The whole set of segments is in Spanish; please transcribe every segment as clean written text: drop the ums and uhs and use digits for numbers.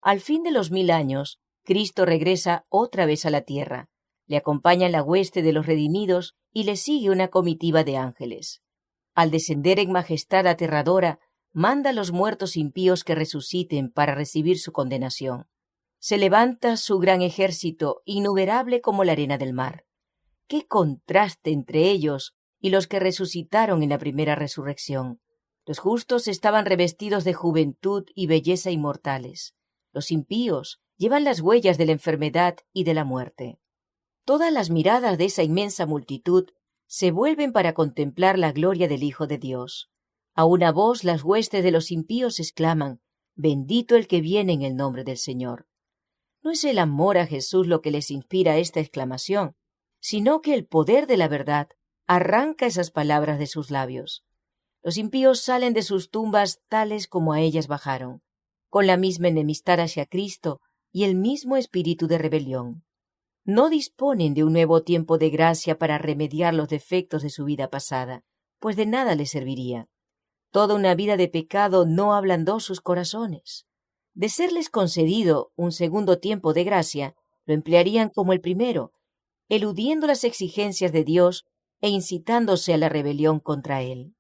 Al fin de los 1000 años, Cristo regresa otra vez a la tierra. Le acompaña la hueste de los redimidos y le sigue una comitiva de ángeles. Al descender en majestad aterradora, manda a los muertos impíos que resuciten para recibir su condenación. Se levanta su gran ejército, innumerable como la arena del mar. ¡Qué contraste entre ellos y los que resucitaron en la primera resurrección! Los justos estaban revestidos de juventud y belleza inmortales. Los impíos llevan las huellas de la enfermedad y de la muerte. Todas las miradas de esa inmensa multitud se vuelven para contemplar la gloria del Hijo de Dios. A una voz las huestes de los impíos exclaman: «Bendito el que viene en el nombre del Señor». No es el amor a Jesús lo que les inspira esta exclamación, sino que el poder de la verdad arranca esas palabras de sus labios. Los impíos salen de sus tumbas tales como a ellas bajaron, con la misma enemistad hacia Cristo y el mismo espíritu de rebelión. No disponen de un nuevo tiempo de gracia para remediar los defectos de su vida pasada, pues de nada les serviría. Toda una vida de pecado no ablandó sus corazones. De serles concedido un segundo tiempo de gracia, lo emplearían como el primero, eludiendo las exigencias de Dios e incitándose a la rebelión contra Él.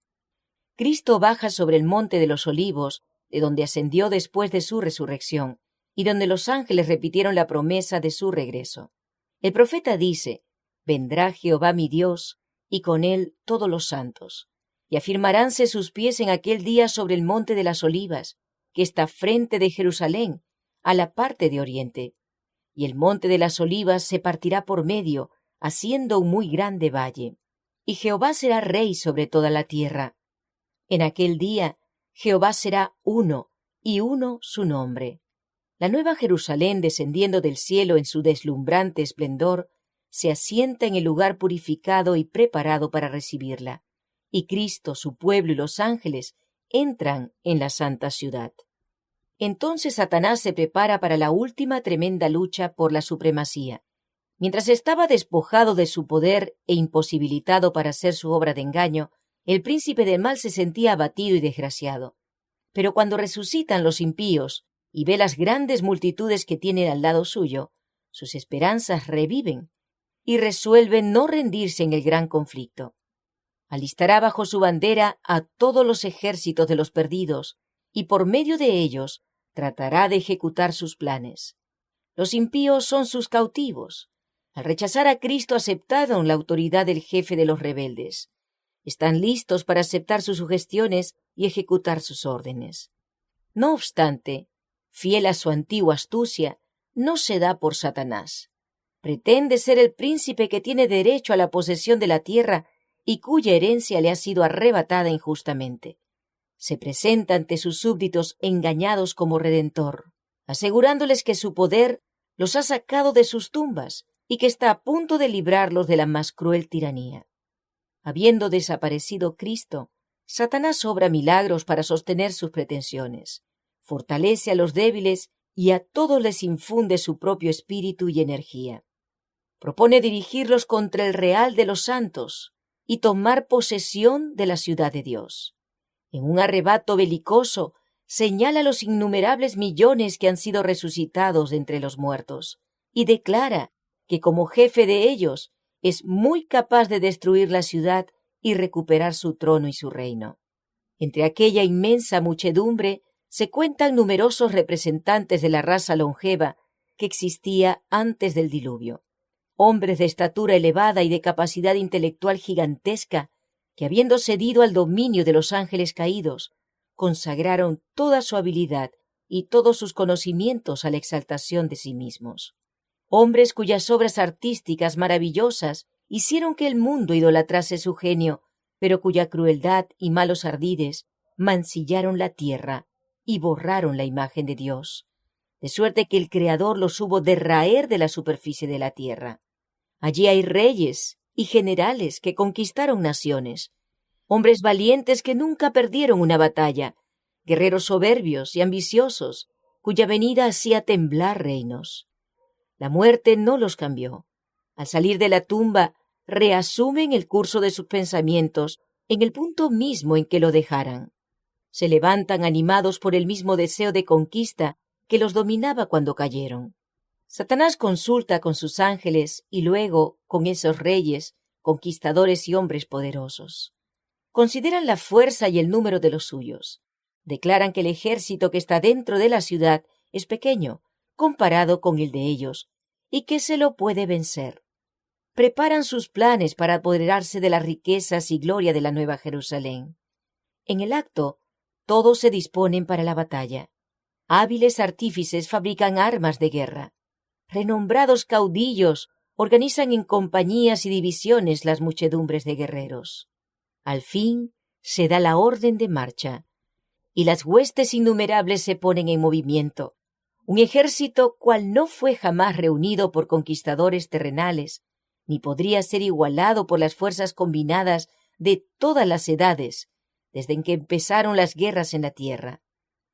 Cristo baja sobre el monte de los Olivos, de donde ascendió después de su resurrección, y donde los ángeles repitieron la promesa de su regreso. El profeta dice: «Vendrá Jehová mi Dios, y con él todos los santos, y afirmaránse sus pies en aquel día sobre el monte de las Olivas, que está frente de Jerusalén, a la parte de oriente. Y el monte de las Olivas se partirá por medio, haciendo un muy grande valle. Y Jehová será rey sobre toda la tierra. En aquel día Jehová será uno, y uno su nombre». La nueva Jerusalén, descendiendo del cielo en su deslumbrante esplendor, se asienta en el lugar purificado y preparado para recibirla, y Cristo, su pueblo y los ángeles entran en la santa ciudad. Entonces Satanás se prepara para la última tremenda lucha por la supremacía. Mientras estaba despojado de su poder e imposibilitado para hacer su obra de engaño, el príncipe del mal se sentía abatido y desgraciado. Pero cuando resucitan los impíos y ve las grandes multitudes que tiene al lado suyo, sus esperanzas reviven y resuelven no rendirse en el gran conflicto. Alistará bajo su bandera a todos los ejércitos de los perdidos y por medio de ellos tratará de ejecutar sus planes. Los impíos son sus cautivos. Al rechazar a Cristo aceptaron la autoridad del jefe de los rebeldes. Están listos para aceptar sus sugestiones y ejecutar sus órdenes. No obstante, fiel a su antigua astucia, no se da por Satanás. Pretende ser el príncipe que tiene derecho a la posesión de la tierra y cuya herencia le ha sido arrebatada injustamente. Se presenta ante sus súbditos engañados como redentor, asegurándoles que su poder los ha sacado de sus tumbas y que está a punto de librarlos de la más cruel tiranía. Habiendo desaparecido Cristo, Satanás obra milagros para sostener sus pretensiones. Fortalece a los débiles y a todos les infunde su propio espíritu y energía. Propone dirigirlos contra el real de los santos y tomar posesión de la ciudad de Dios. En un arrebato belicoso, señala los innumerables millones que han sido resucitados de entre los muertos y declara que como jefe de ellos es muy capaz de destruir la ciudad y recuperar su trono y su reino. Entre aquella inmensa muchedumbre se cuentan numerosos representantes de la raza longeva que existía antes del diluvio, hombres de estatura elevada y de capacidad intelectual gigantesca que, habiendo cedido al dominio de los ángeles caídos, consagraron toda su habilidad y todos sus conocimientos a la exaltación de sí mismos. Hombres cuyas obras artísticas maravillosas hicieron que el mundo idolatrase su genio, pero cuya crueldad y malos ardides mancillaron la tierra y borraron la imagen de Dios, de suerte que el Creador los hubo de raer de la superficie de la tierra. Allí hay reyes y generales que conquistaron naciones, hombres valientes que nunca perdieron una batalla, guerreros soberbios y ambiciosos, cuya venida hacía temblar reinos. La muerte no los cambió. Al salir de la tumba, reasumen el curso de sus pensamientos en el punto mismo en que lo dejaran. Se levantan animados por el mismo deseo de conquista que los dominaba cuando cayeron. Satanás consulta con sus ángeles y luego con esos reyes, conquistadores y hombres poderosos. Consideran la fuerza y el número de los suyos. Declaran que el ejército que está dentro de la ciudad es pequeño, comparado con el de ellos, y que se lo puede vencer. Preparan sus planes para apoderarse de las riquezas y gloria de la Nueva Jerusalén. En el acto, todos se disponen para la batalla. Hábiles artífices fabrican armas de guerra. Renombrados caudillos organizan en compañías y divisiones las muchedumbres de guerreros. Al fin se da la orden de marcha, y las huestes innumerables se ponen en movimiento. Un ejército cual no fue jamás reunido por conquistadores terrenales, ni podría ser igualado por las fuerzas combinadas de todas las edades, desde que empezaron las guerras en la tierra.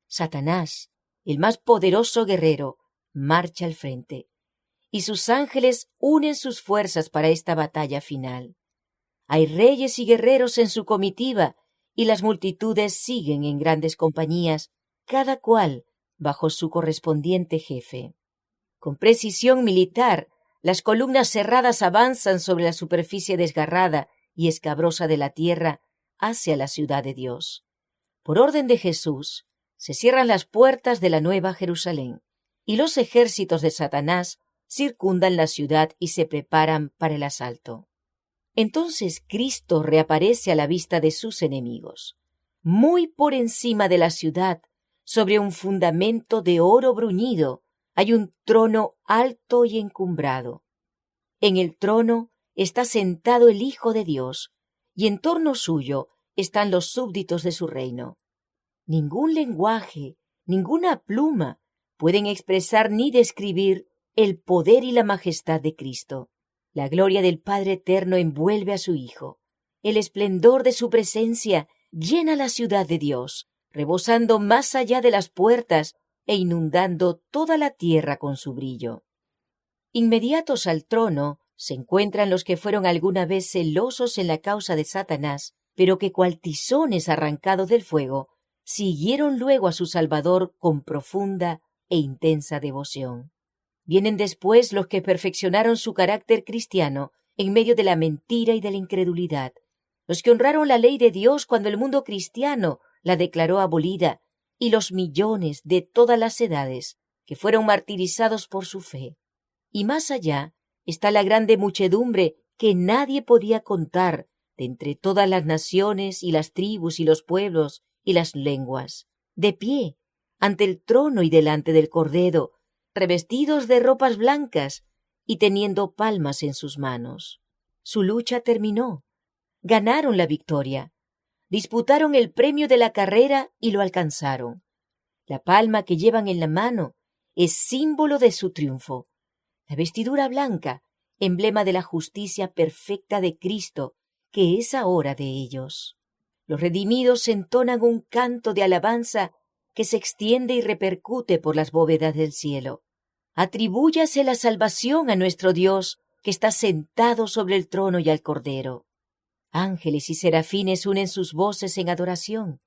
Satanás, el más poderoso guerrero, marcha al frente, y sus ángeles unen sus fuerzas para esta batalla final. Hay reyes y guerreros en su comitiva, y las multitudes siguen en grandes compañías, cada cual bajo su correspondiente jefe. Con precisión militar, las columnas cerradas avanzan sobre la superficie desgarrada y escabrosa de la tierra hacia la ciudad de Dios. Por orden de Jesús, se cierran las puertas de la Nueva Jerusalén, y los ejércitos de Satanás circundan la ciudad y se preparan para el asalto. Entonces Cristo reaparece a la vista de sus enemigos. Muy por encima de la ciudad, sobre un fundamento de oro bruñido, hay un trono alto y encumbrado. En el trono está sentado el Hijo de Dios, y en torno suyo están los súbditos de su reino. Ningún lenguaje, ninguna pluma pueden expresar ni describir el poder y la majestad de Cristo. La gloria del Padre Eterno envuelve a su Hijo. El esplendor de su presencia llena la ciudad de Dios, rebosando más allá de las puertas e inundando toda la tierra con su brillo. Inmediatos al trono se encuentran los que fueron alguna vez celosos en la causa de Satanás, pero que cual tizones arrancados del fuego, siguieron luego a su Salvador con profunda e intensa devoción. Vienen después los que perfeccionaron su carácter cristiano en medio de la mentira y de la incredulidad, los que honraron la ley de Dios cuando el mundo cristiano la declaró abolida, y los millones de todas las edades que fueron martirizados por su fe. Y más allá está la grande muchedumbre que nadie podía contar de entre todas las naciones y las tribus y los pueblos y las lenguas, de pie ante el trono y delante del Cordero, revestidos de ropas blancas y teniendo palmas en sus manos. Su lucha terminó. Ganaron la victoria. Disputaron el premio de la carrera y lo alcanzaron. La palma que llevan en la mano es símbolo de su triunfo. La vestidura blanca, emblema de la justicia perfecta de Cristo, que es ahora de ellos. Los redimidos entonan un canto de alabanza que se extiende y repercute por las bóvedas del cielo. Atribúyase la salvación a nuestro Dios, que está sentado sobre el trono y al Cordero. Ángeles y serafines unen sus voces en adoración.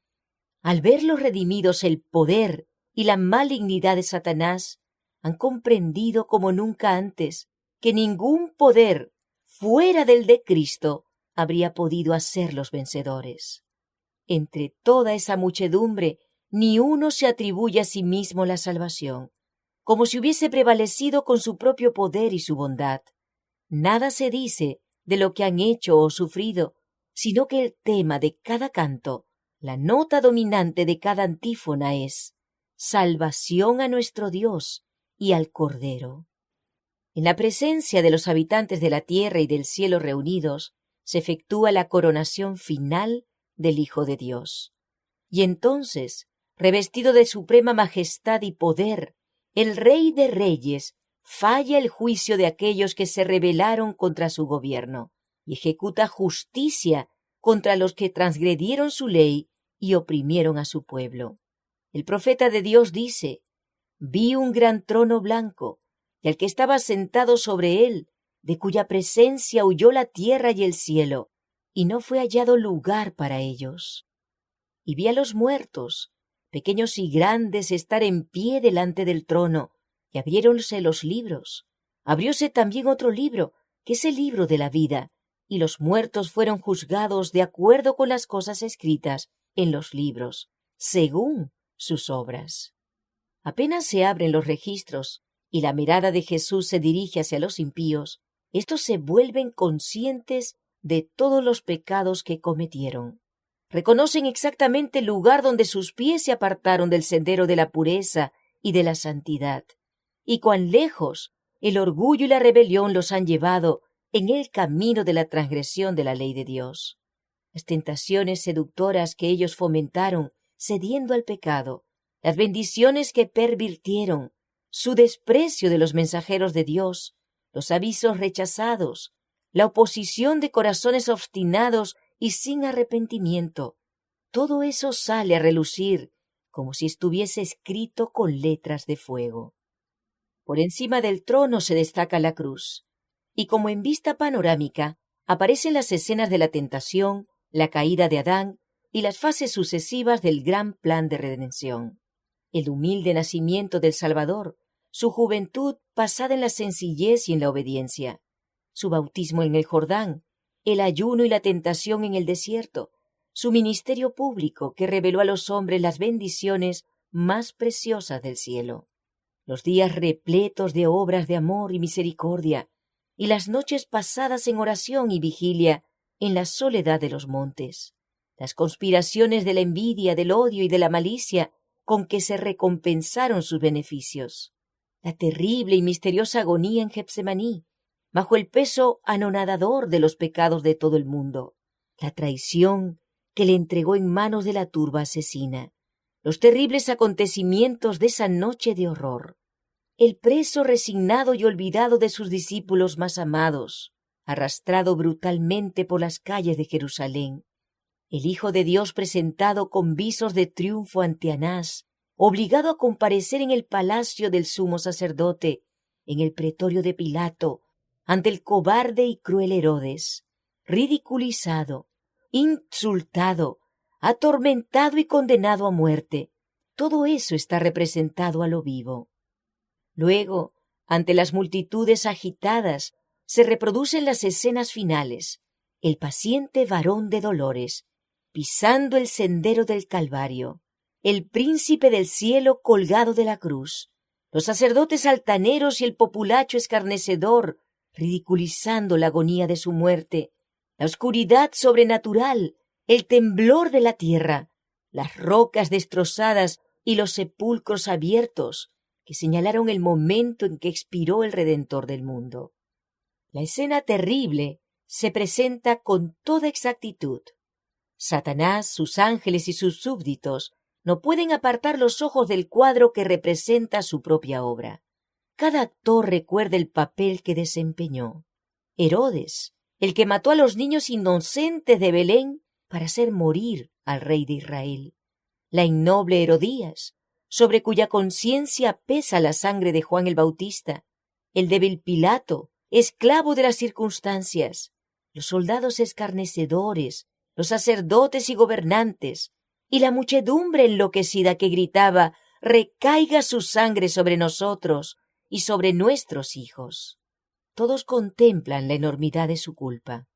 Al ver los redimidos el poder y la malignidad de Satanás, han comprendido como nunca antes que ningún poder fuera del de Cristo habría podido hacerlos vencedores. Entre toda esa muchedumbre, ni uno se atribuye a sí mismo la salvación, como si hubiese prevalecido con su propio poder y su bondad. Nada se dice de lo que han hecho o sufrido, sino que el tema de cada canto, la nota dominante de cada antífona es salvación a nuestro Dios y al Cordero. En la presencia de los habitantes de la tierra y del cielo reunidos, se efectúa la coronación final del Hijo de Dios. Y entonces, revestido de suprema majestad y poder, el Rey de Reyes falla el juicio de aquellos que se rebelaron contra su gobierno y ejecuta justicia contra los que transgredieron su ley y oprimieron a su pueblo. El profeta de Dios dice: «Vi un gran trono blanco, y al que estaba sentado sobre él, de cuya presencia huyó la tierra y el cielo, y no fue hallado lugar para ellos. Y vi a los muertos, pequeños y grandes, estar en pie delante del trono, y abriéronse los libros. Abrióse también otro libro, que es el libro de la vida, y los muertos fueron juzgados de acuerdo con las cosas escritas en los libros, según sus obras. Apenas se abren los registros y la mirada de Jesús se dirige hacia los impíos, estos se vuelven conscientes de todos los pecados que cometieron. Reconocen exactamente el lugar donde sus pies se apartaron del sendero de la pureza y de la santidad, y cuán lejos el orgullo y la rebelión los han llevado en el camino de la transgresión de la ley de Dios. Las tentaciones seductoras que ellos fomentaron, cediendo al pecado, las bendiciones que pervirtieron, su desprecio de los mensajeros de Dios, los avisos rechazados, la oposición de corazones obstinados y sin arrepentimiento, todo eso sale a relucir como si estuviese escrito con letras de fuego. Por encima del trono se destaca la cruz, y como en vista panorámica aparecen las escenas de la tentación, la caída de Adán y las fases sucesivas del gran plan de redención. El humilde nacimiento del Salvador, su juventud pasada en la sencillez y en la obediencia, su bautismo en el Jordán, el ayuno y la tentación en el desierto, su ministerio público que reveló a los hombres las bendiciones más preciosas del cielo, los días repletos de obras de amor y misericordia, y las noches pasadas en oración y vigilia en la soledad de los montes, las conspiraciones de la envidia, del odio y de la malicia con que se recompensaron sus beneficios, la terrible y misteriosa agonía en Getsemaní, bajo el peso anonadador de los pecados de todo el mundo, la traición que le entregó en manos de la turba asesina, los terribles acontecimientos de esa noche de horror, el preso resignado y olvidado de sus discípulos más amados, arrastrado brutalmente por las calles de Jerusalén, el Hijo de Dios presentado con visos de triunfo ante Anás, obligado a comparecer en el palacio del sumo sacerdote, en el pretorio de Pilato, ante el cobarde y cruel Herodes, ridiculizado, insultado, atormentado y condenado a muerte. Todo eso está representado a lo vivo. Luego, ante las multitudes agitadas, se reproducen las escenas finales, el paciente varón de dolores, pisando el sendero del Calvario, el príncipe del cielo colgado de la cruz, los sacerdotes altaneros y el populacho escarnecedor, ridiculizando la agonía de su muerte, la oscuridad sobrenatural, el temblor de la tierra, las rocas destrozadas y los sepulcros abiertos, que señalaron el momento en que expiró el Redentor del mundo. La escena terrible se presenta con toda exactitud. Satanás, sus ángeles y sus súbditos no pueden apartar los ojos del cuadro que representa su propia obra. Cada actor recuerda el papel que desempeñó. Herodes, el que mató a los niños inocentes de Belén para hacer morir al rey de Israel. La innoble Herodías, sobre cuya conciencia pesa la sangre de Juan el Bautista. El débil Pilato, esclavo de las circunstancias. Los soldados escarnecedores, los sacerdotes y gobernantes, y la muchedumbre enloquecida que gritaba: «Recaiga su sangre sobre nosotros y sobre nuestros hijos». Todos contemplan la enormidad de su culpa.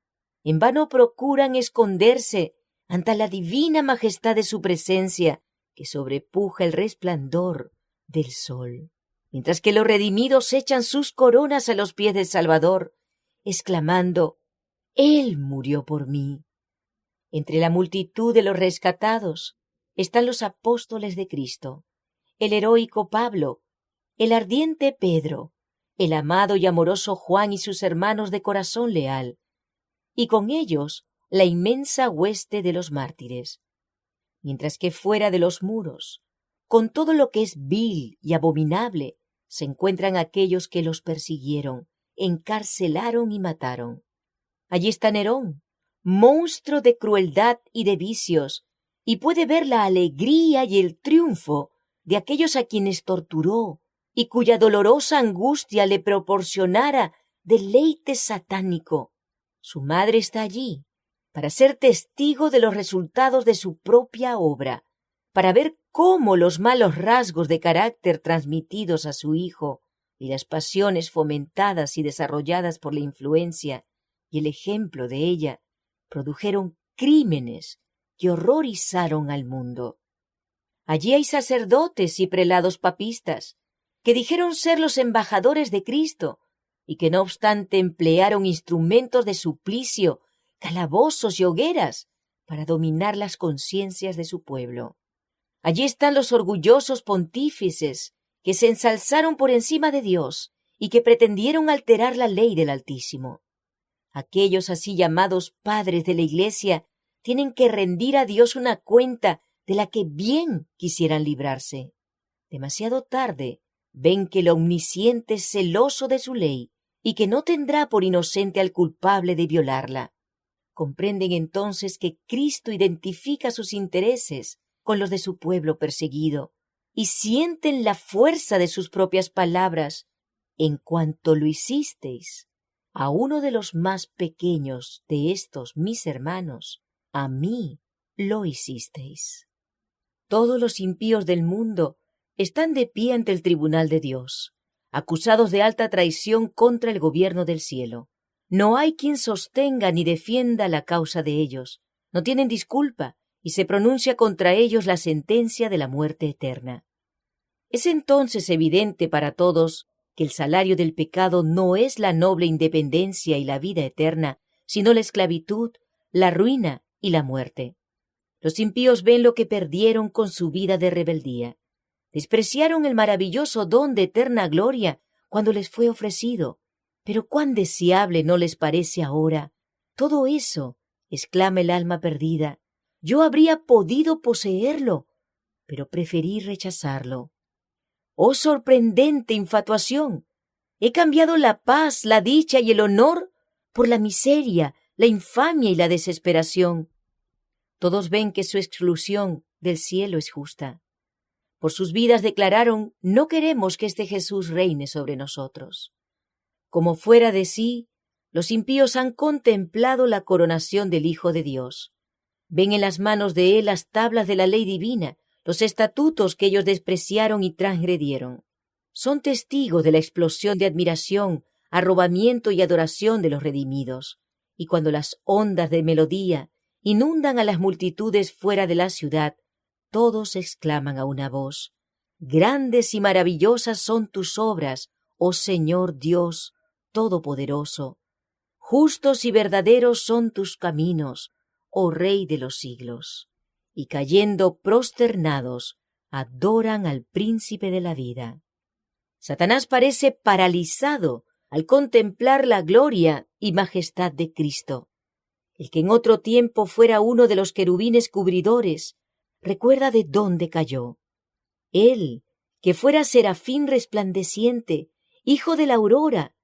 En vano procuran esconderse ante la divina majestad de su presencia, que sobrepuja el resplandor del sol, mientras que los redimidos echan sus coronas a los pies del Salvador, exclamando: «Él murió por mí». Entre la multitud de los rescatados están los apóstoles de Cristo, el heroico Pablo, el ardiente Pedro, el amado y amoroso Juan y sus hermanos de corazón leal, y con ellos la inmensa hueste de los mártires. Mientras que fuera de los muros, con todo lo que es vil y abominable, se encuentran aquellos que los persiguieron, encarcelaron y mataron. Allí está Nerón, monstruo de crueldad y de vicios, y puede ver la alegría y el triunfo de aquellos a quienes torturó y cuya dolorosa angustia le proporcionara deleite satánico. Su madre está allí para ser testigo de los resultados de su propia obra, para ver cómo los malos rasgos de carácter transmitidos a su hijo y las pasiones fomentadas y desarrolladas por la influencia y el ejemplo de ella produjeron crímenes que horrorizaron al mundo. Allí hay sacerdotes y prelados papistas que dijeron ser los embajadores de Cristo y que no obstante emplearon instrumentos de suplicio, calabozos y hogueras para dominar las conciencias de su pueblo. Allí están los orgullosos pontífices que se ensalzaron por encima de Dios y que pretendieron alterar la ley del Altísimo. Aquellos así llamados padres de la Iglesia tienen que rendir a Dios una cuenta de la que bien quisieran librarse. Demasiado tarde ven que el Omnisciente es celoso de su ley y que no tendrá por inocente al culpable de violarla. Comprenden entonces que Cristo identifica sus intereses con los de su pueblo perseguido y sienten la fuerza de sus propias palabras: en cuanto lo hicisteis a uno de los más pequeños de estos mis hermanos, a mí lo hicisteis. Todos los impíos del mundo están de pie ante el tribunal de Dios, acusados de alta traición contra el gobierno del cielo. No hay quien sostenga ni defienda la causa de ellos, no tienen disculpa, y se pronuncia contra ellos la sentencia de la muerte eterna. Es entonces evidente para todos que el salario del pecado no es la noble independencia y la vida eterna, sino la esclavitud, la ruina y la muerte. Los impíos ven lo que perdieron con su vida de rebeldía. Despreciaron el maravilloso don de eterna gloria cuando les fue ofrecido. Pero cuán deseable no les parece ahora. Todo eso, exclama el alma perdida, yo habría podido poseerlo, pero preferí rechazarlo. ¡Oh sorprendente infatuación! He cambiado la paz, la dicha y el honor por la miseria, la infamia y la desesperación. Todos ven que su exclusión del cielo es justa. Por sus vidas declararon: no queremos que este Jesús reine sobre nosotros. Como fuera de sí, los impíos han contemplado la coronación del Hijo de Dios. Ven en las manos de él las tablas de la ley divina, los estatutos que ellos despreciaron y transgredieron. Son testigos de la explosión de admiración, arrobamiento y adoración de los redimidos. Y cuando las ondas de melodía inundan a las multitudes fuera de la ciudad, todos exclaman a una voz: grandes y maravillosas son tus obras, oh Señor Dios Todopoderoso. Justos y verdaderos son tus caminos, oh Rey de los siglos. Y cayendo prosternados, adoran al Príncipe de la vida. Satanás parece paralizado al contemplar la gloria y majestad de Cristo. El que en otro tiempo fuera uno de los querubines cubridores, recuerda de dónde cayó. Él, que fuera serafín resplandeciente, hijo de la aurora,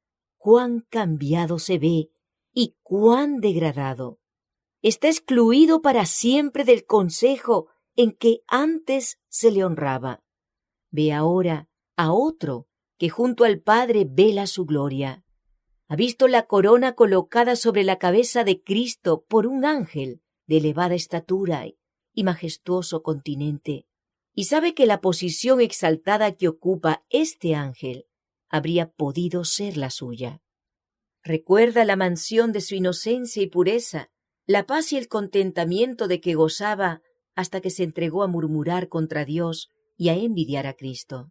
cuán cambiado se ve y cuán degradado. Está excluido para siempre del consejo en que antes se le honraba. Ve ahora a otro que junto al Padre vela su gloria. Ha visto la corona colocada sobre la cabeza de Cristo por un ángel de elevada estatura y majestuoso continente, y sabe que la posición exaltada que ocupa este ángel habría podido ser la suya. Recuerda la mansión de su inocencia y pureza, la paz y el contentamiento de que gozaba hasta que se entregó a murmurar contra Dios y a envidiar a Cristo.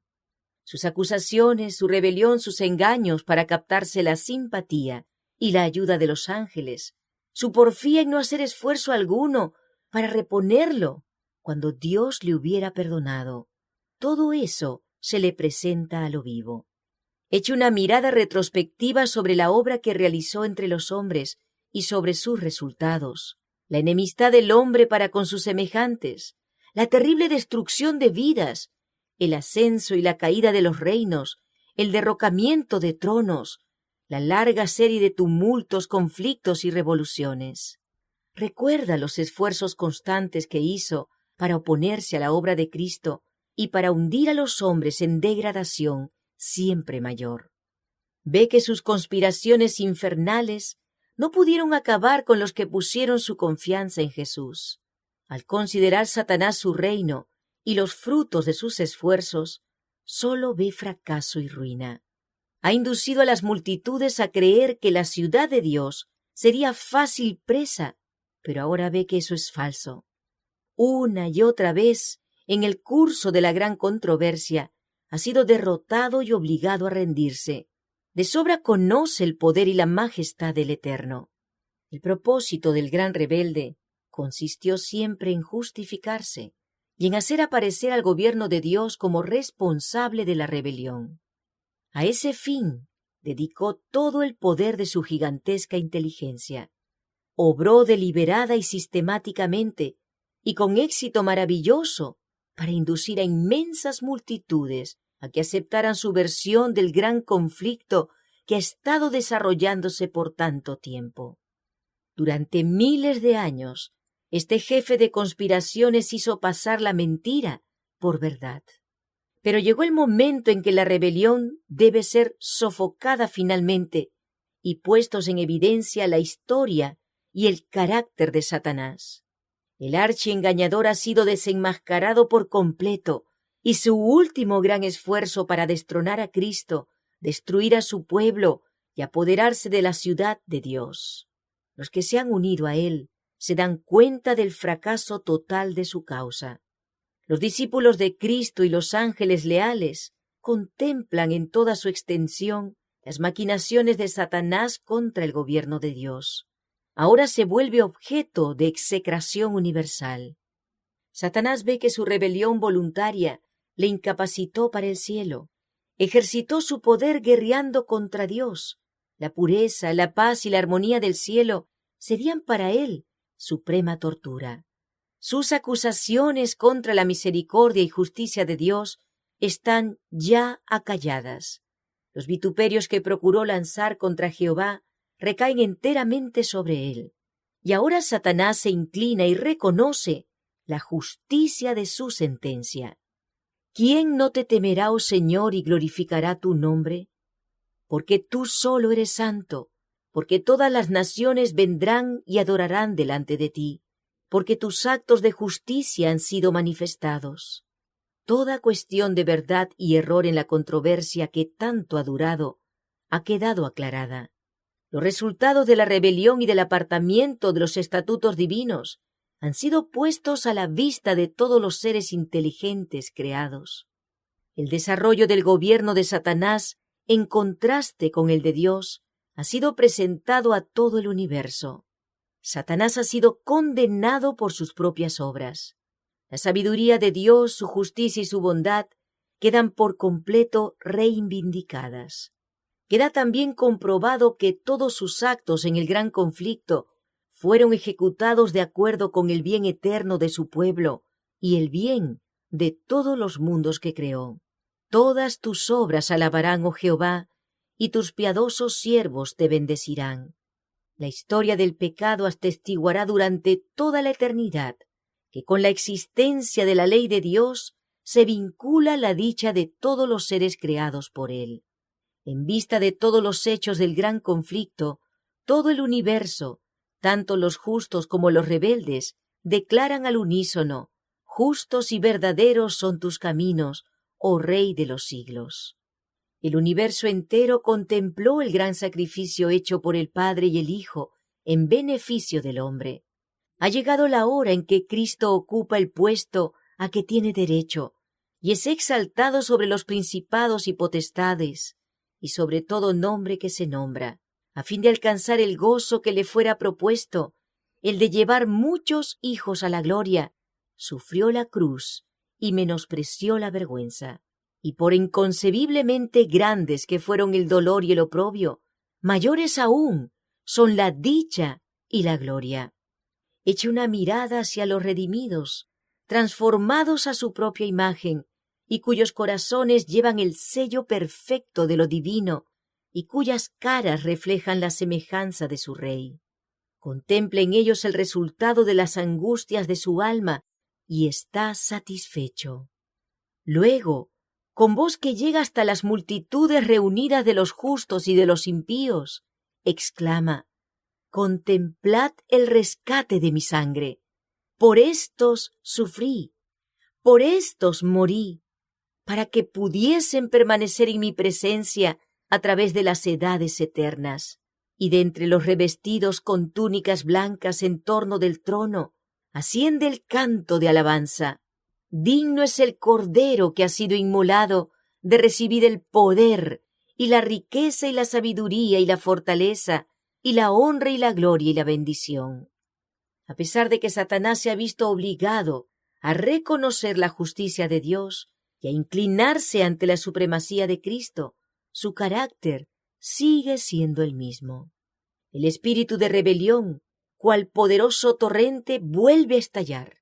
Sus acusaciones, su rebelión, sus engaños para captarse la simpatía y la ayuda de los ángeles, su porfía en no hacer esfuerzo alguno para reponerlo cuando Dios le hubiera perdonado. Todo eso se le presenta a lo vivo. Eche una mirada retrospectiva sobre la obra que realizó entre los hombres y sobre sus resultados, la enemistad del hombre para con sus semejantes, la terrible destrucción de vidas, el ascenso y la caída de los reinos, el derrocamiento de tronos, la larga serie de tumultos, conflictos y revoluciones. Recuerda los esfuerzos constantes que hizo para oponerse a la obra de Cristo y para hundir a los hombres en degradación siempre mayor. Ve que sus conspiraciones infernales no pudieron acabar con los que pusieron su confianza en Jesús. Al considerar Satanás su reino y los frutos de sus esfuerzos, solo ve fracaso y ruina. Ha inducido a las multitudes a creer que la ciudad de Dios sería fácil presa, pero ahora ve que eso es falso. Una y otra vez, en el curso de la gran controversia, ha sido derrotado y obligado a rendirse. De sobra conoce el poder y la majestad del Eterno. El propósito del gran rebelde consistió siempre en justificarse y en hacer aparecer al gobierno de Dios como responsable de la rebelión. A ese fin dedicó todo el poder de su gigantesca inteligencia. Obró deliberada y sistemáticamente y con éxito maravilloso para inducir a inmensas multitudes a que aceptaran su versión del gran conflicto que ha estado desarrollándose por tanto tiempo. Durante miles de años, este jefe de conspiraciones hizo pasar la mentira por verdad. Pero llegó el momento en que la rebelión debe ser sofocada finalmente y puestos en evidencia la historia y el carácter de Satanás. El archiengañador ha sido desenmascarado por completo y su último gran esfuerzo para destronar a Cristo, destruir a su pueblo y apoderarse de la ciudad de Dios. Los que se han unido a él se dan cuenta del fracaso total de su causa. Los discípulos de Cristo y los ángeles leales contemplan en toda su extensión las maquinaciones de Satanás contra el gobierno de Dios. Ahora se vuelve objeto de execración universal. Satanás ve que su rebelión voluntaria le incapacitó para el cielo. Ejercitó su poder guerreando contra Dios. La pureza, la paz y la armonía del cielo serían para él suprema tortura. Sus acusaciones contra la misericordia y justicia de Dios están ya acalladas. Los vituperios que procuró lanzar contra Jehová recaen enteramente sobre él. Y ahora Satanás se inclina y reconoce la justicia de su sentencia. ¿Quién no te temerá, oh Señor, y glorificará tu nombre? Porque tú solo eres santo, porque todas las naciones vendrán y adorarán delante de ti, porque tus actos de justicia han sido manifestados. Toda cuestión de verdad y error en la controversia que tanto ha durado ha quedado aclarada. Los resultados de la rebelión y del apartamiento de los estatutos divinos han sido puestos a la vista de todos los seres inteligentes creados. El desarrollo del gobierno de Satanás, en contraste con el de Dios, ha sido presentado a todo el universo. Satanás ha sido condenado por sus propias obras. La sabiduría de Dios, su justicia y su bondad quedan por completo reivindicadas. Queda también comprobado que todos sus actos en el gran conflicto fueron ejecutados de acuerdo con el bien eterno de su pueblo y el bien de todos los mundos que creó. Todas tus obras alabarán, oh Jehová, y tus piadosos siervos te bendecirán. La historia del pecado atestiguará durante toda la eternidad que con la existencia de la ley de Dios se vincula la dicha de todos los seres creados por él. En vista de todos los hechos del gran conflicto, todo el universo, tanto los justos como los rebeldes, declaran al unísono: justos y verdaderos son tus caminos, oh Rey de los siglos. El universo entero contempló el gran sacrificio hecho por el Padre y el Hijo en beneficio del hombre. Ha llegado la hora en que Cristo ocupa el puesto a que tiene derecho y es exaltado sobre los principados y potestades y sobre todo nombre que se nombra, a fin de alcanzar el gozo que le fuera propuesto, el de llevar muchos hijos a la gloria. Sufrió la cruz y menospreció la vergüenza. Y por inconcebiblemente grandes que fueron el dolor y el oprobio, mayores aún son la dicha y la gloria. Eche una mirada hacia los redimidos, transformados a su propia imagen, y cuyos corazones llevan el sello perfecto de lo divino, y cuyas caras reflejan la semejanza de su Rey. Contemple en ellos el resultado de las angustias de su alma, y está satisfecho. Luego, con voz que llega hasta las multitudes reunidas de los justos y de los impíos, exclama: contemplad el rescate de mi sangre. Por estos sufrí, Por éstos morí, para que pudiesen permanecer en mi presencia a través de las edades eternas. Y de entre los revestidos con túnicas blancas en torno del trono, asciende el canto de alabanza. Digno es el Cordero que ha sido inmolado de recibir el poder y la riqueza y la sabiduría y la fortaleza y la honra y la gloria y la bendición. A pesar de que Satanás se ha visto obligado a reconocer la justicia de Dios y a inclinarse ante la supremacía de Cristo, su carácter sigue siendo el mismo. El espíritu de rebelión, cual poderoso torrente, vuelve a estallar.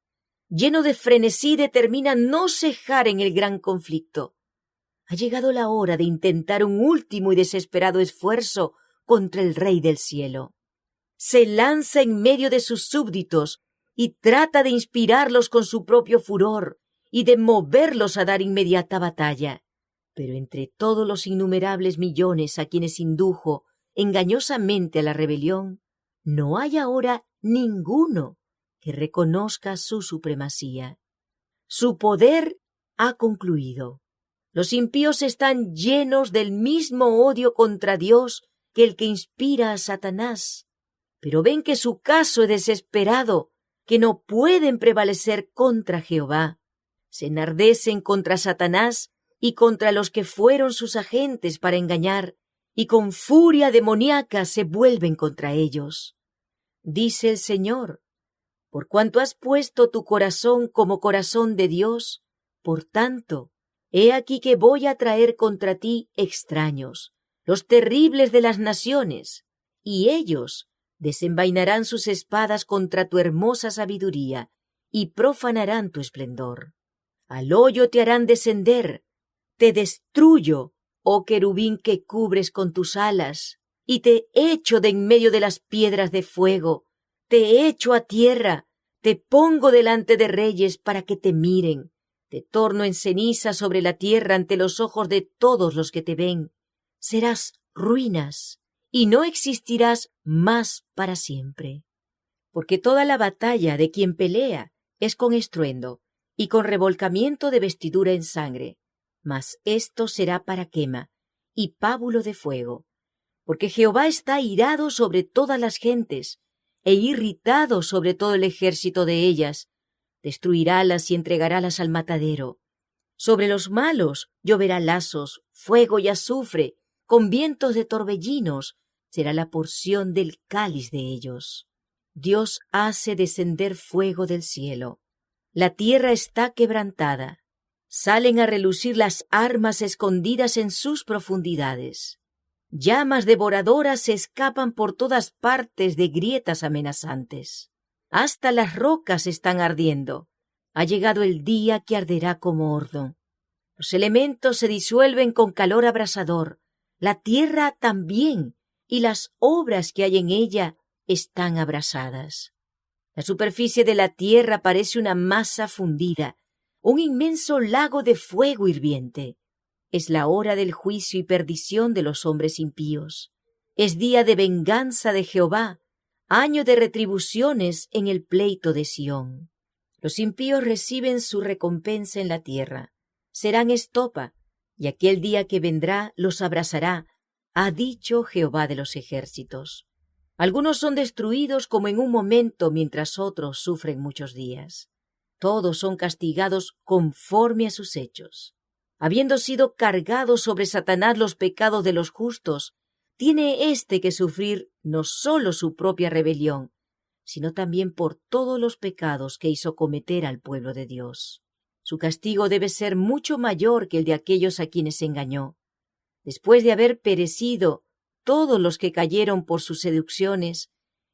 Lleno de frenesí, determina no cejar en el gran conflicto. Ha llegado la hora de intentar un último y desesperado esfuerzo contra el Rey del Cielo. Se lanza en medio de sus súbditos y trata de inspirarlos con su propio furor y de moverlos a dar inmediata batalla. Pero entre todos los innumerables millones a quienes indujo engañosamente a la rebelión, no hay ahora ninguno que reconozca su supremacía. Su poder ha concluido. Los impíos están llenos del mismo odio contra Dios que el que inspira a Satanás, pero ven que su caso es desesperado, que no pueden prevalecer contra Jehová. Se enardecen contra Satanás y contra los que fueron sus agentes para engañar, y con furia demoníaca se vuelven contra ellos. Dice el Señor: por cuanto has puesto tu corazón como corazón de Dios, por tanto, he aquí que voy a traer contra ti extraños, los terribles de las naciones, y ellos desenvainarán sus espadas contra tu hermosa sabiduría y profanarán tu esplendor. Al hoyo te harán descender, te destruyo, oh querubín que cubres con tus alas, y te echo de en medio de las piedras de fuego, te echo a tierra, te pongo delante de reyes para que te miren, te torno en ceniza sobre la tierra ante los ojos de todos los que te ven. Serás ruinas y no existirás más para siempre. Porque toda la batalla de quien pelea es con estruendo y con revolcamiento de vestidura en sangre, mas esto será para quema y pábulo de fuego. Porque Jehová está airado sobre todas las gentes e irritado sobre todo el ejército de ellas. Destruirálas y entregarálas al matadero. Sobre los malos lloverá lazos, fuego y azufre, con vientos de torbellinos será la porción del cáliz de ellos. Dios hace descender fuego del cielo. La tierra está quebrantada. Salen a relucir las armas escondidas en sus profundidades. Llamas devoradoras se escapan por todas partes de grietas amenazantes. Hasta las rocas están ardiendo. Ha llegado el día que arderá como horno. Los elementos se disuelven con calor abrasador. La tierra también, y las obras que hay en ella están abrasadas. La superficie de la tierra parece una masa fundida, un inmenso lago de fuego hirviente. Es la hora del juicio y perdición de los hombres impíos. Es día de venganza de Jehová, año de retribuciones en el pleito de Sión. Los impíos reciben su recompensa en la tierra. Serán estopa, y aquel día que vendrá los abrazará, ha dicho Jehová de los ejércitos. Algunos son destruidos como en un momento, mientras otros sufren muchos días. Todos son castigados conforme a sus hechos. Habiendo sido cargados sobre Satanás los pecados de los justos, tiene éste que sufrir no sólo su propia rebelión, sino también por todos los pecados que hizo cometer al pueblo de Dios. Su castigo debe ser mucho mayor que el de aquellos a quienes engañó. Después de haber perecido todos los que cayeron por sus seducciones,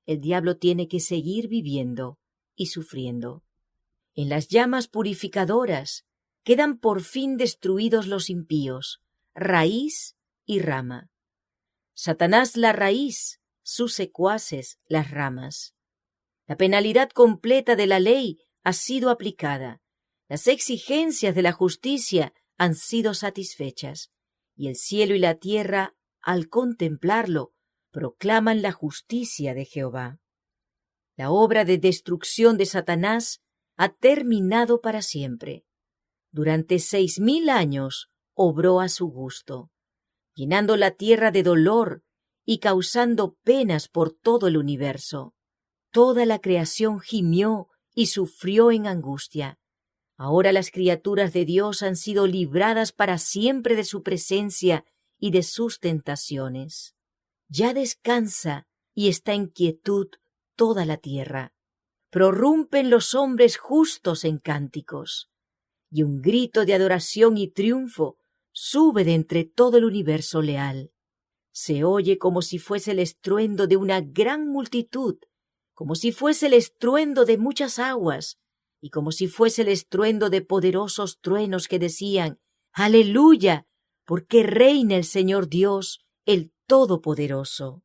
el diablo tiene que seguir viviendo y sufriendo. En las llamas purificadoras quedan por fin destruidos los impíos, raíz y rama. Satanás la raíz, sus secuaces las ramas. La penalidad completa de la ley ha sido aplicada. Las exigencias de la justicia han sido satisfechas, y el cielo y la tierra, al contemplarlo, proclaman la justicia de Jehová. La obra de destrucción de Satanás ha terminado para siempre. Durante 6000 años obró a su gusto, llenando la tierra de dolor y causando penas por todo el universo. Toda la creación gimió y sufrió en angustia. Ahora las criaturas de Dios han sido libradas para siempre de su presencia y de sus tentaciones. Ya descansa y está en quietud toda la tierra. Prorrumpen los hombres justos en cánticos, y un grito de adoración y triunfo sube de entre todo el universo leal. Se oye como si fuese el estruendo de una gran multitud, como si fuese el estruendo de muchas aguas, y como si fuese el estruendo de poderosos truenos que decían: ¡Aleluya! Porque reina el Señor Dios, el Todopoderoso.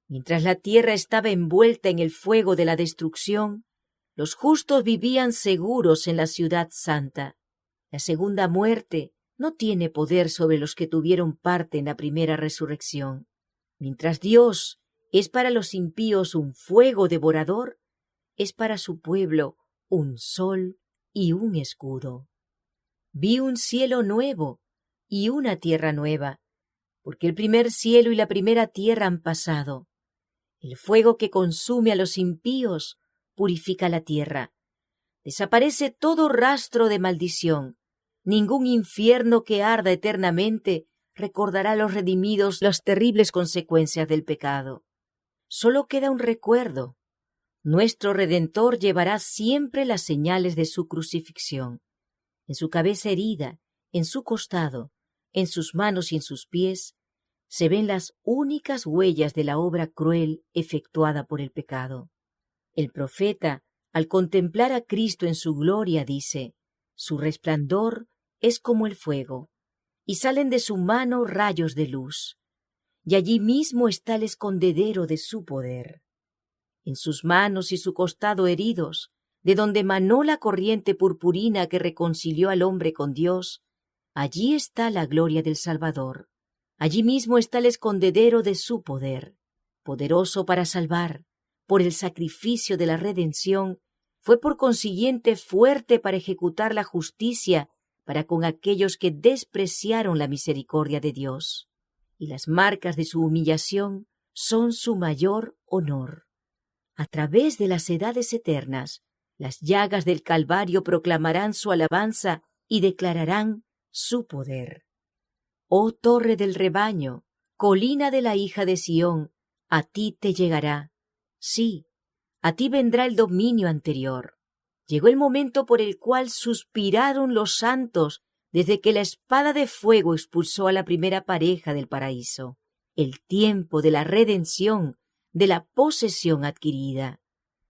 Mientras la tierra estaba envuelta en el fuego de la destrucción, los justos vivían seguros en la ciudad santa. La segunda muerte no tiene poder sobre los que tuvieron parte en la primera resurrección. Mientras Dios es para los impíos un fuego devorador, es para su pueblo un sol y un escudo. Vi un cielo nuevo y una tierra nueva, porque el primer cielo y la primera tierra han pasado. El fuego que consume a los impíos purifica la tierra. Desaparece todo rastro de maldición. Ningún infierno que arda eternamente recordará a los redimidos las terribles consecuencias del pecado. Solo queda un recuerdo. Nuestro Redentor llevará siempre las señales de su crucifixión. En su cabeza herida, en su costado, en sus manos y en sus pies, se ven las únicas huellas de la obra cruel efectuada por el pecado. El profeta, al contemplar a Cristo en su gloria, dice: su resplandor es como el fuego, y salen de su mano rayos de luz, y allí mismo está el escondedero de su poder. En sus manos y su costado heridos, de donde manó la corriente purpurina que reconcilió al hombre con Dios, allí está la gloria del Salvador. Allí mismo está el escondedero de su poder. Poderoso para salvar, por el sacrificio de la redención, fue por consiguiente fuerte para ejecutar la justicia para con aquellos que despreciaron la misericordia de Dios. Y las marcas de su humillación son su mayor honor. A través de las edades eternas, las llagas del Calvario proclamarán su alabanza y declararán su poder. Oh torre del rebaño, colina de la hija de Sión, a ti te llegará. Sí, a ti vendrá el dominio anterior. Llegó el momento por el cual suspiraron los santos desde que la espada de fuego expulsó a la primera pareja del paraíso. El tiempo de la redención, de la posesión adquirida.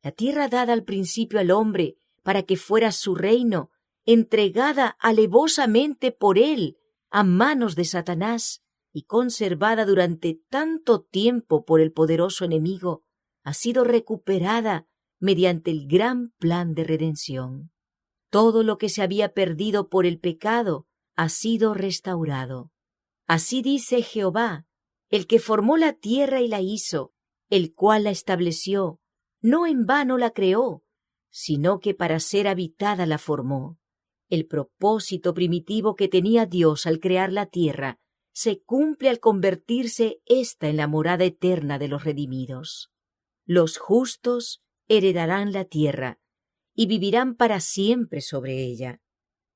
La tierra dada al principio al hombre para que fuera su reino, entregada alevosamente por él a manos de Satanás y conservada durante tanto tiempo por el poderoso enemigo, ha sido recuperada mediante el gran plan de redención. Todo lo que se había perdido por el pecado ha sido restaurado. Así dice Jehová, el que formó la tierra y la hizo, el cual la estableció, no en vano la creó, sino que para ser habitada la formó. El propósito primitivo que tenía Dios al crear la tierra se cumple al convertirse ésta en la morada eterna de los redimidos. Los justos heredarán la tierra y vivirán para siempre sobre ella.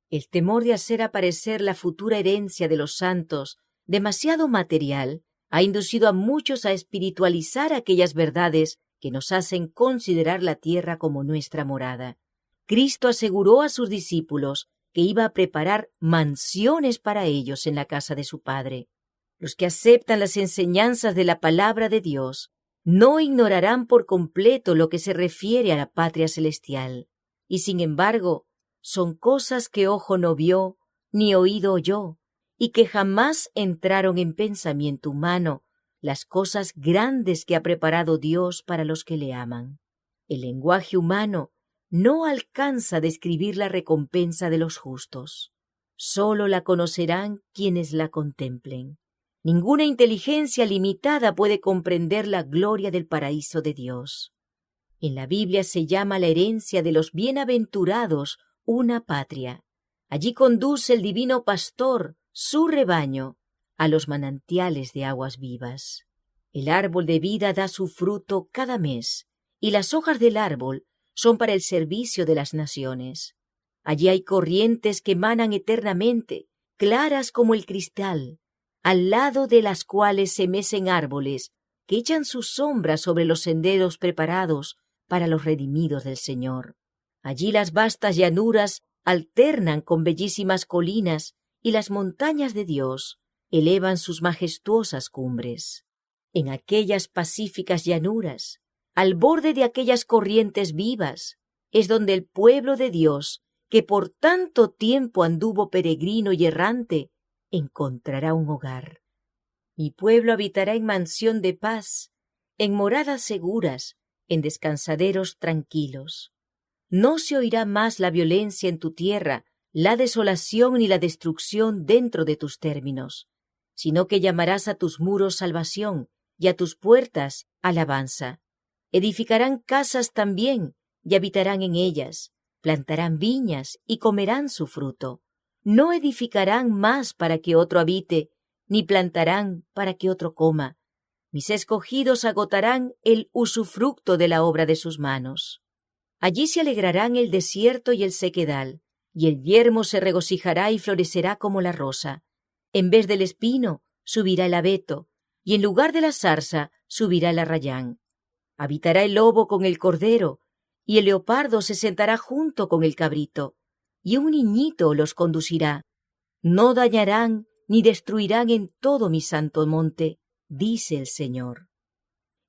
El temor de hacer aparecer la futura herencia de los santos demasiado material ha inducido a muchos a espiritualizar aquellas verdades que nos hacen considerar la tierra como nuestra morada. Cristo aseguró a sus discípulos que iba a preparar mansiones para ellos en la casa de su Padre. Los que aceptan las enseñanzas de la palabra de Dios no ignorarán por completo lo que se refiere a la patria celestial, y sin embargo son cosas que ojo no vio ni oído oyó, y que jamás entraron en pensamiento humano, las cosas grandes que ha preparado Dios para los que le aman. El lenguaje humano no alcanza a describir la recompensa de los justos. Solo la conocerán quienes la contemplen. Ninguna inteligencia limitada puede comprender la gloria del paraíso de Dios. En la Biblia se llama la herencia de los bienaventurados una patria. Allí conduce el divino pastor su rebaño a los manantiales de aguas vivas. El árbol de vida da su fruto cada mes, y las hojas del árbol son para el servicio de las naciones. Allí hay corrientes que manan eternamente, claras como el cristal, al lado de las cuales se mecen árboles que echan su sombra sobre los senderos preparados para los redimidos del Señor. Allí las vastas llanuras alternan con bellísimas colinas y las montañas de Dios elevan sus majestuosas cumbres. En aquellas pacíficas llanuras, al borde de aquellas corrientes vivas, es donde el pueblo de Dios, que por tanto tiempo anduvo peregrino y errante, encontrará un hogar. Mi pueblo habitará en mansión de paz, en moradas seguras, en descansaderos tranquilos. No se oirá más la violencia en tu tierra, la desolación ni la destrucción dentro de tus términos, sino que llamarás a tus muros salvación y a tus puertas alabanza. Edificarán casas también y habitarán en ellas, plantarán viñas y comerán su fruto. No edificarán más para que otro habite, ni plantarán para que otro coma. Mis escogidos agotarán el usufructo de la obra de sus manos. Allí se alegrarán el desierto y el sequedal, y el yermo se regocijará y florecerá como la rosa. En vez del espino subirá el abeto, y en lugar de la zarza subirá el arrayán. Habitará el lobo con el cordero, y el leopardo se sentará junto con el cabrito, y un niñito los conducirá. No dañarán ni destruirán en todo mi santo monte, dice el Señor.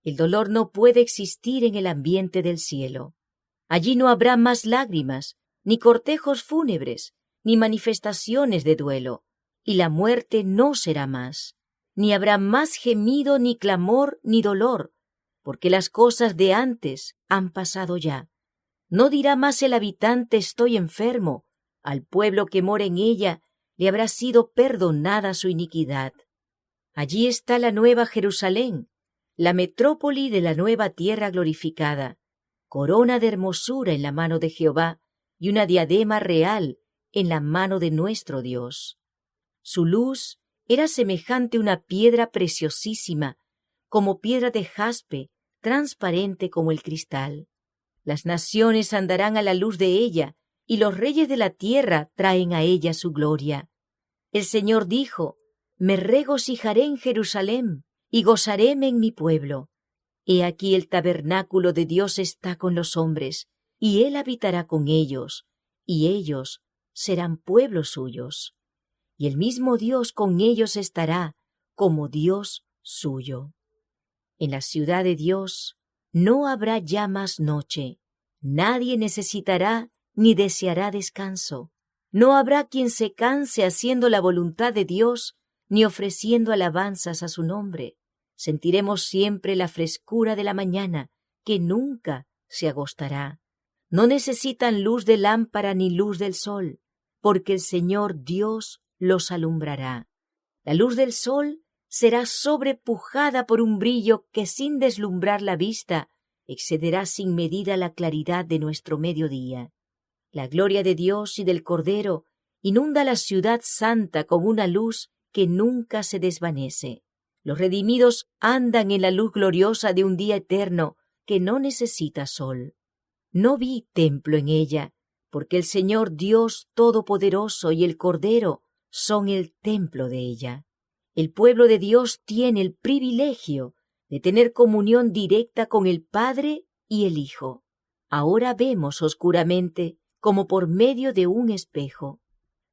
El dolor no puede existir en el ambiente del cielo. Allí no habrá más lágrimas, ni cortejos fúnebres, ni manifestaciones de duelo, y la muerte no será más, ni habrá más gemido, ni clamor, ni dolor, porque las cosas de antes han pasado ya. No dirá más el habitante estoy enfermo, al pueblo que mora en ella le habrá sido perdonada su iniquidad. Allí está la nueva Jerusalén, la metrópoli de la nueva tierra glorificada, corona de hermosura en la mano de Jehová y una diadema real en la mano de nuestro Dios. Su luz era semejante a una piedra preciosísima, como piedra de jaspe, transparente como el cristal. Las naciones andarán a la luz de ella, y los reyes de la tierra traen a ella su gloria. El Señor dijo, me regocijaré en Jerusalén, y gozaréme en mi pueblo. He aquí el tabernáculo de Dios está con los hombres, y Él habitará con ellos, y ellos serán pueblos suyos. Y el mismo Dios con ellos estará, como Dios suyo. En la ciudad de Dios no habrá ya más noche. Nadie necesitará ni deseará descanso. No habrá quien se canse haciendo la voluntad de Dios, ni ofreciendo alabanzas a su nombre. Sentiremos siempre la frescura de la mañana, que nunca se agostará. No necesitan luz de lámpara ni luz del sol, porque el Señor Dios los alumbrará. La luz del sol será sobrepujada por un brillo que sin deslumbrar la vista excederá sin medida la claridad de nuestro mediodía. La gloria de Dios y del Cordero inunda la ciudad santa con una luz que nunca se desvanece. Los redimidos andan en la luz gloriosa de un día eterno que no necesita sol. No vi templo en ella, porque el Señor Dios Todopoderoso y el Cordero son el templo de ella. El pueblo de Dios tiene el privilegio de tener comunión directa con el Padre y el Hijo. Ahora vemos oscuramente, como por medio de un espejo.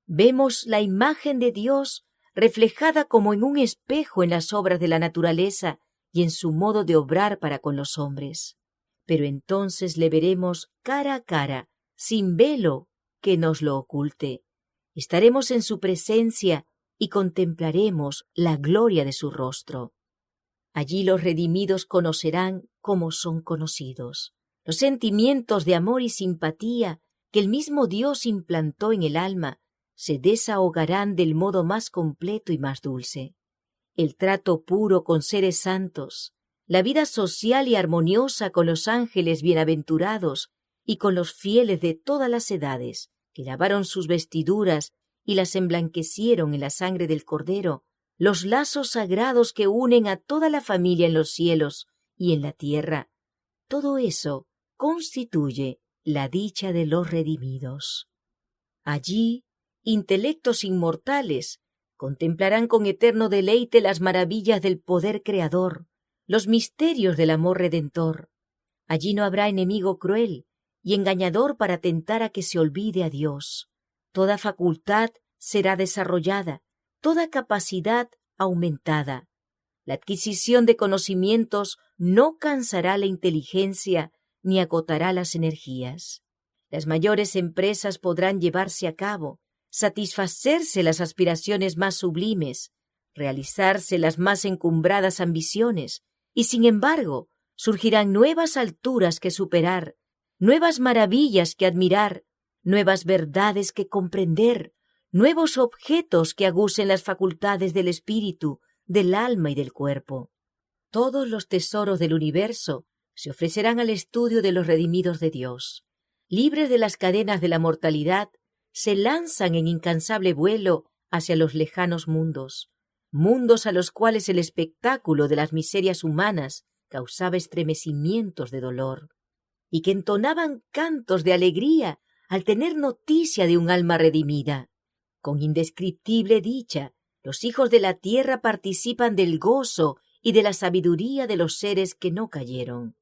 Vemos la imagen de Dios reflejada como en un espejo en las obras de la naturaleza y en su modo de obrar para con los hombres. Pero entonces le veremos cara a cara, sin velo que nos lo oculte. Estaremos en su presencia y contemplaremos la gloria de su rostro. Allí los redimidos conocerán como son conocidos. Los sentimientos de amor y simpatía que el mismo Dios implantó en el alma se desahogarán del modo más completo y más dulce. El trato puro con seres santos, la vida social y armoniosa con los ángeles bienaventurados y con los fieles de todas las edades, que lavaron sus vestiduras y las emblanquecieron en la sangre del Cordero, los lazos sagrados que unen a toda la familia en los cielos y en la tierra. Todo eso constituye la dicha de los redimidos. Allí, intelectos inmortales contemplarán con eterno deleite las maravillas del poder creador, los misterios del amor redentor. Allí no habrá enemigo cruel y engañador para tentar a que se olvide a Dios. Toda facultad será desarrollada, toda capacidad aumentada. La adquisición de conocimientos no cansará la inteligencia ni agotará las energías. Las mayores empresas podrán llevarse a cabo, satisfacerse las aspiraciones más sublimes, realizarse las más encumbradas ambiciones, y sin embargo surgirán nuevas alturas que superar, nuevas maravillas que admirar, nuevas verdades que comprender, nuevos objetos que agucen las facultades del espíritu, del alma y del cuerpo. Todos los tesoros del universo se ofrecerán al estudio de los redimidos de Dios. Libres de las cadenas de la mortalidad, se lanzan en incansable vuelo hacia los lejanos mundos, mundos a los cuales el espectáculo de las miserias humanas causaba estremecimientos de dolor, y que entonaban cantos de alegría al tener noticia de un alma redimida. Con indescriptible dicha, los hijos de la tierra participan del gozo y de la sabiduría de los seres que no cayeron.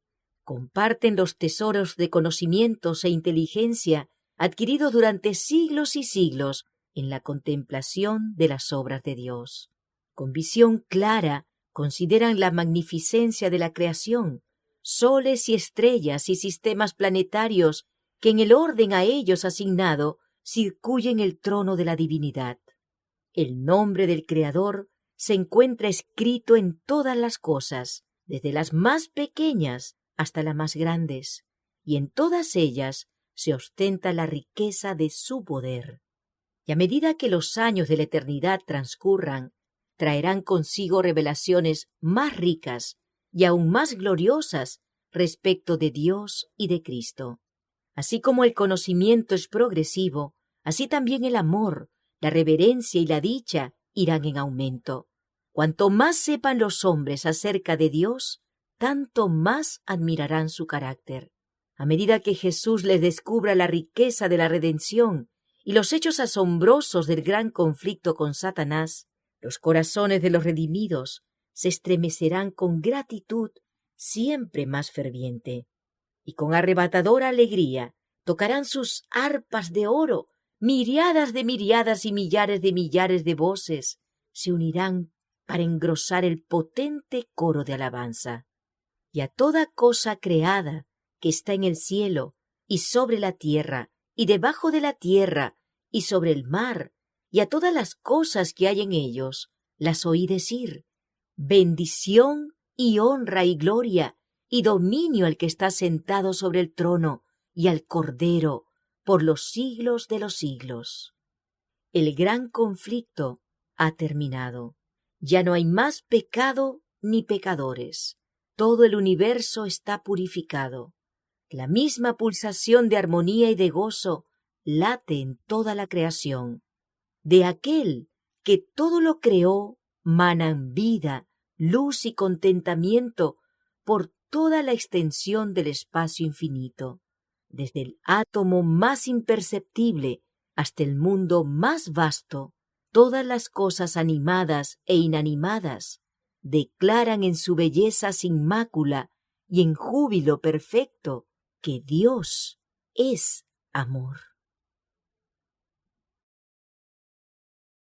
Comparten los tesoros de conocimientos e inteligencia adquiridos durante siglos y siglos en la contemplación de las obras de Dios. Con visión clara consideran la magnificencia de la creación, soles y estrellas y sistemas planetarios que en el orden a ellos asignado circuyen el trono de la divinidad. El nombre del Creador se encuentra escrito en todas las cosas, desde las más pequeñas hasta las más grandes, y en todas ellas se ostenta la riqueza de su poder. Y a medida que los años de la eternidad transcurran, traerán consigo revelaciones más ricas y aún más gloriosas respecto de Dios y de Cristo. Así como el conocimiento es progresivo, así también el amor, la reverencia y la dicha irán en aumento. Cuanto más sepan los hombres acerca de Dios, tanto más admirarán su carácter. A medida que Jesús les descubra la riqueza de la redención y los hechos asombrosos del gran conflicto con Satanás, los corazones de los redimidos se estremecerán con gratitud siempre más ferviente, y con arrebatadora alegría tocarán sus arpas de oro. Miriadas y millares de voces se unirán para engrosar el potente coro de alabanza. Y a toda cosa creada que está en el cielo y sobre la tierra y debajo de la tierra y sobre el mar, y a todas las cosas que hay en ellos, las oí decir: bendición y honra y gloria y dominio al que está sentado sobre el trono y al Cordero, por los siglos de los siglos. El gran conflicto ha terminado. Ya no hay más pecado ni pecadores. Todo el universo está purificado. La misma pulsación de armonía y de gozo late en toda la creación. De aquel que todo lo creó manan vida, luz y contentamiento por toda la extensión del espacio infinito, desde el átomo más imperceptible hasta el mundo más vasto. Todas las cosas animadas e inanimadas declaran en su belleza sin mácula y en júbilo perfecto que Dios es amor.